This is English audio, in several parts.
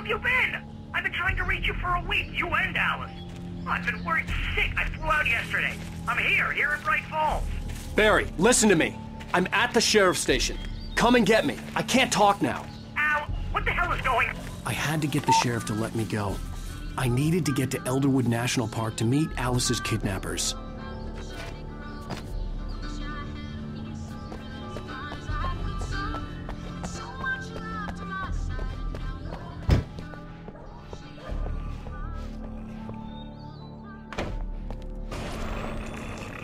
have you been? I've been trying to reach you for a week, you and Alice. I've been worried sick. I flew out yesterday. I'm here in Bright Falls. Barry, listen to me. I'm at the sheriff's station. Come and get me. I can't talk now. Al, what the hell is going on? I had to get the sheriff to let me go. I needed to get to Elderwood National Park to meet Alice's kidnappers.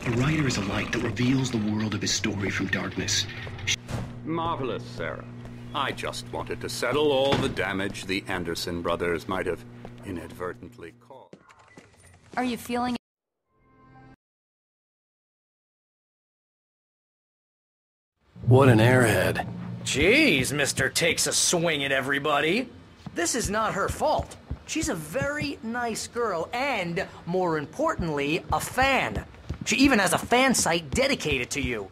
A writer is a light that reveals the world of his story from darkness. Marvelous, Sarah. I just wanted to settle all the damage the Anderson brothers might have inadvertently caused. Are you feeling... What an airhead. Jeez, Mr. Takes a Swing at Everybody. This is not her fault. She's a very nice girl and, more importantly, a fan. She even has a fan site dedicated to you.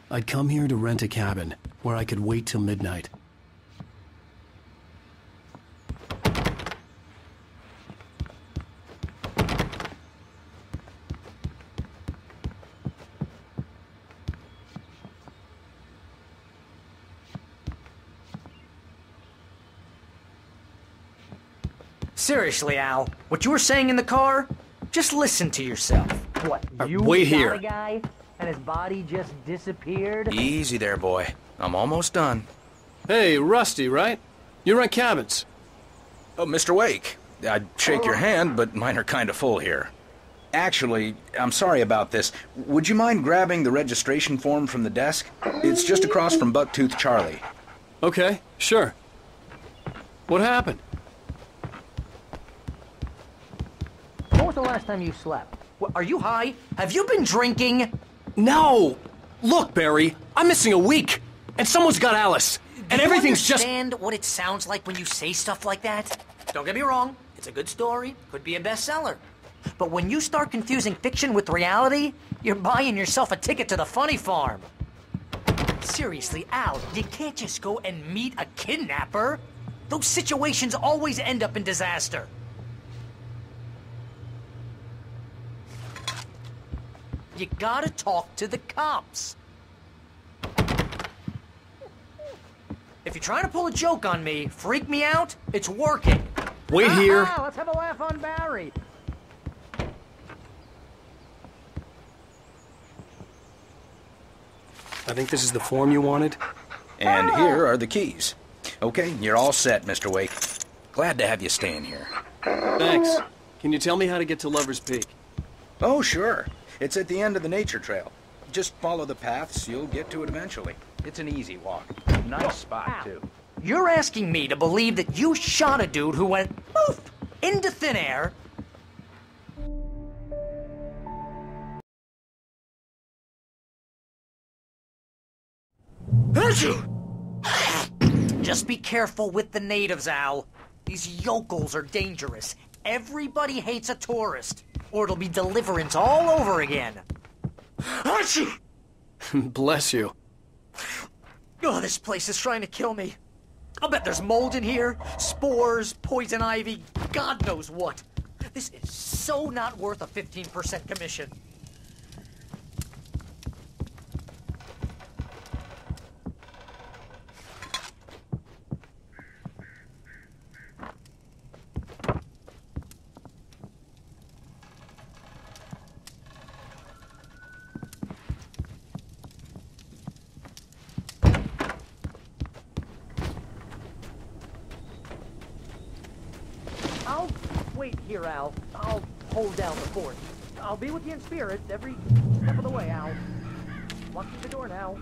I'd come here to rent a cabin, where I could wait till midnight. Seriously, Al, what you were saying in the car? Just listen to yourself. What, you wait shot here. a guy and his body just disappeared? Easy there, boy. I'm almost done. Hey, Rusty, right? You rent cabins. Oh, Mr. Wake. I'd shake your hand, but mine are kind of full here. Actually, I'm sorry about this. Would you mind grabbing the registration form from the desk? It's just across from Bucktooth Charlie. Okay, sure. What happened? When was the last time you slept? What, are you high? Have you been drinking? No! Look, Barry, I'm missing a week, and someone's got Alice, and everything's just... Do you understand what it sounds like when you say stuff like that? Don't get me wrong, it's a good story, could be a bestseller. But when you start confusing fiction with reality, you're buying yourself a ticket to the funny farm. Seriously, Al, you can't just go and meet a kidnapper. Those situations always end up in disaster. You gotta talk to the cops. If you're trying to pull a joke on me, freak me out, it's working. Wait here. Let's have a laugh on Barry. I think this is the form you wanted. And here are the keys. Okay, you're all set, Mr. Wake. Glad to have you staying here. Thanks. Can you tell me how to get to Lover's Peak? Oh, sure. It's at the end of the nature trail. Just follow the paths, you'll get to it eventually. It's an easy walk. Nice spot, too. You're asking me to believe that you shot a dude who went poof into thin air. Just be careful with the natives, Al. These yokels are dangerous. Everybody hates a tourist, or it'll be Deliverance all over again. Bless you. Oh, this place is trying to kill me. I'll bet there's mold in here, spores, poison ivy, God knows what. This is so not worth a 15% commission. Wait here, Al. I'll hold down the fort. I'll be with you in spirit every step of the way, Al. Walk through the door now.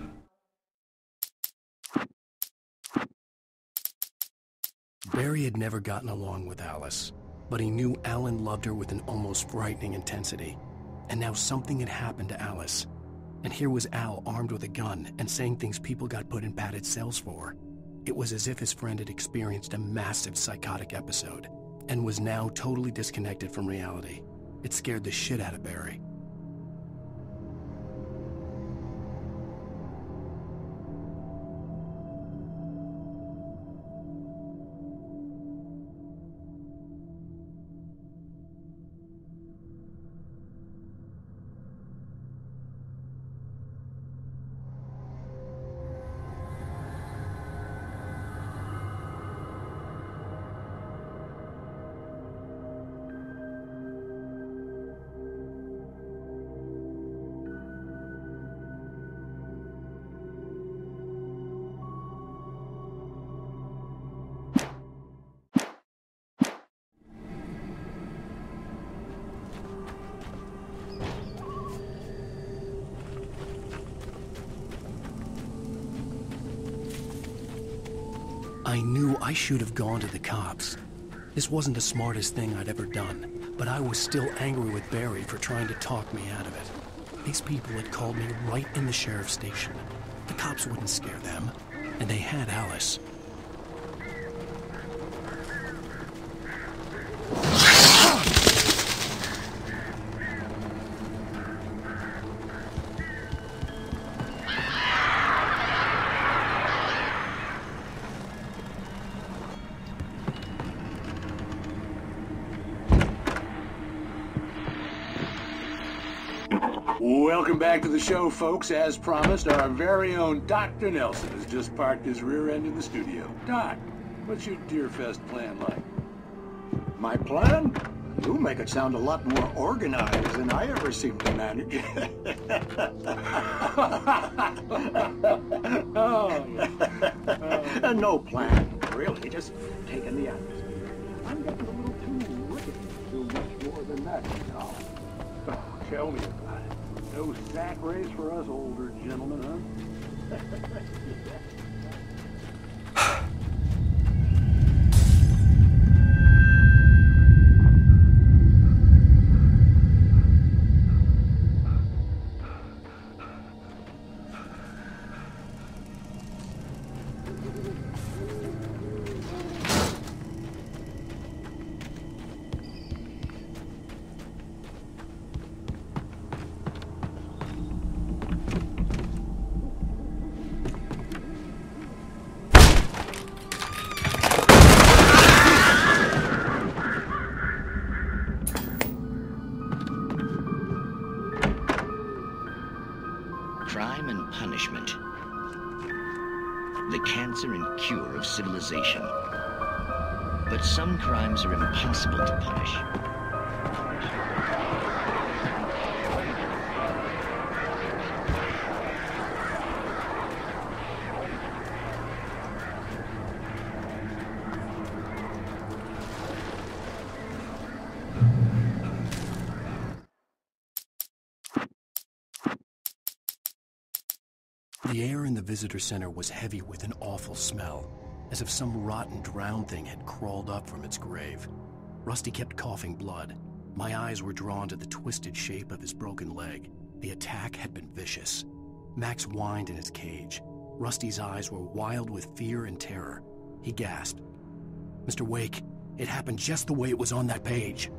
Barry had never gotten along with Alice, but he knew Alan loved her with an almost frightening intensity. And now something had happened to Alice. And here was Al armed with a gun and saying things people got put in padded cells for. It was as if his friend had experienced a massive psychotic episode and was now totally disconnected from reality. It scared the shit out of Barry. I knew I should have gone to the cops. This wasn't the smartest thing I'd ever done, but I was still angry with Barry for trying to talk me out of it. These people had called me right in the sheriff's station. The cops wouldn't scare them, and they had Alice. Welcome back to the show, folks. As promised, our very own Dr. Nelson has just parked his rear end in the studio. Doc, what's your Deerfest plan like? My plan? You make it sound a lot more organized than I ever seem to manage. No plan, really. Just taking the atmosphere. I'm getting a little too wicked to do much more than that, you know. Oh, tell me about it. No sack race for us older gentlemen, huh? Crime and punishment. The cancer and cure of civilization. But some crimes are impossible to punish. The air in the visitor center was heavy with an awful smell, as if some rotten drowned thing had crawled up from its grave. Rusty kept coughing blood. My eyes were drawn to the twisted shape of his broken leg. The attack had been vicious. Max whined in his cage. Rusty's eyes were wild with fear and terror. He gasped. "Mr. Wake, it happened just the way it was on that page."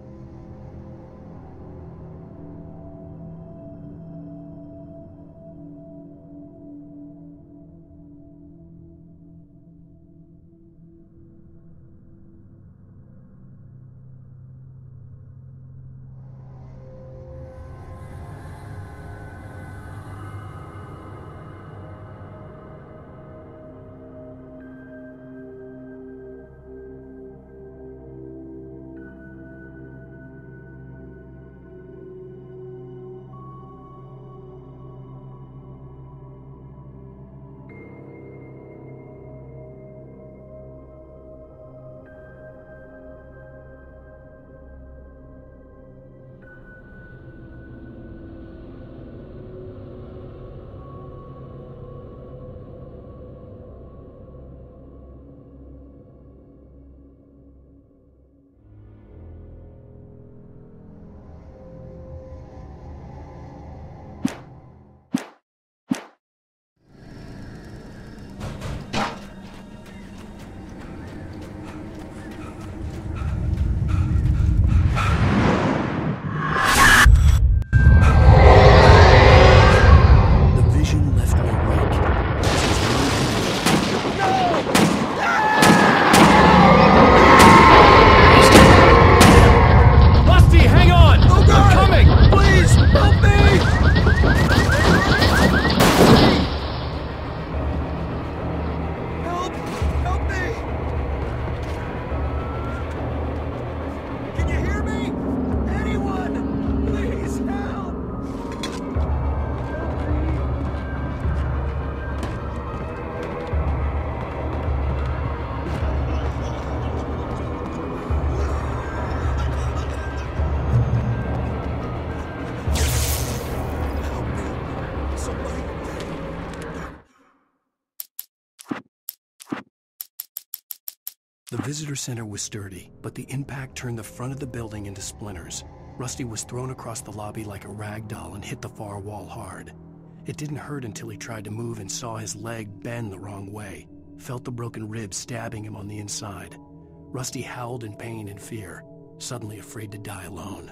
The visitor center was sturdy, but the impact turned the front of the building into splinters. Rusty was thrown across the lobby like a rag doll and hit the far wall hard. It didn't hurt until he tried to move and saw his leg bend the wrong way, felt the broken rib stabbing him on the inside. Rusty howled in pain and fear, suddenly afraid to die alone.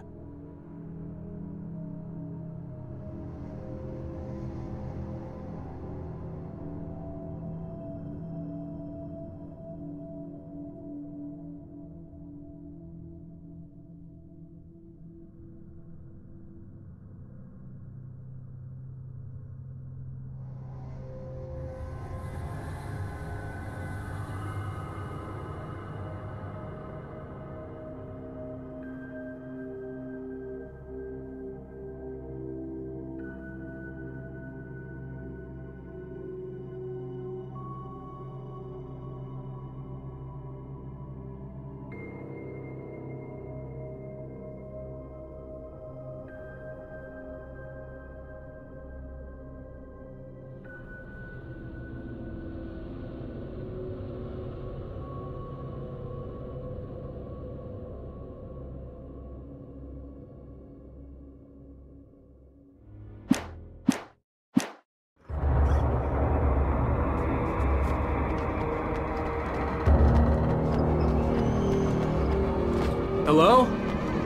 Hello?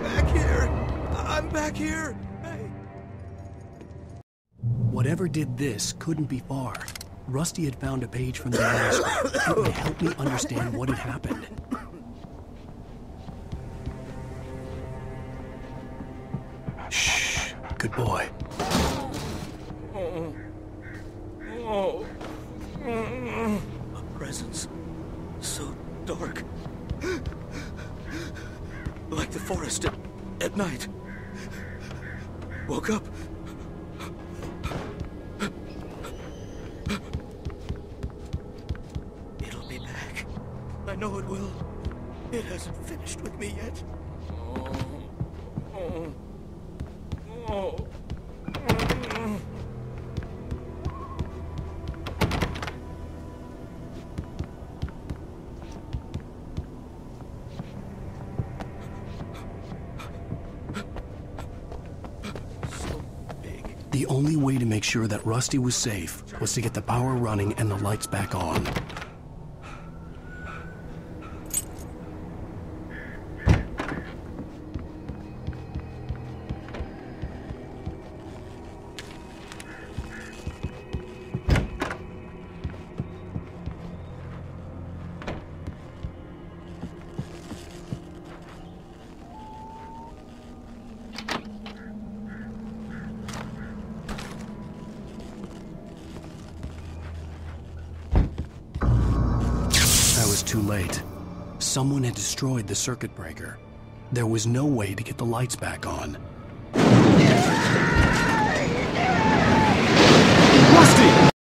Back here! I'm back here! Hey. Whatever did this couldn't be far. Rusty had found a page from the manuscript. It would help me understand what had happened. Shh. Good boy. A presence so dark. Like the forest at night. Woke up. It'll be back. I know it will. It hasn't finished with me yet. The only way to make sure that Rusty was safe was to get the power running and the lights back on. Too late. Someone had destroyed the circuit breaker. There was no way to get the lights back on.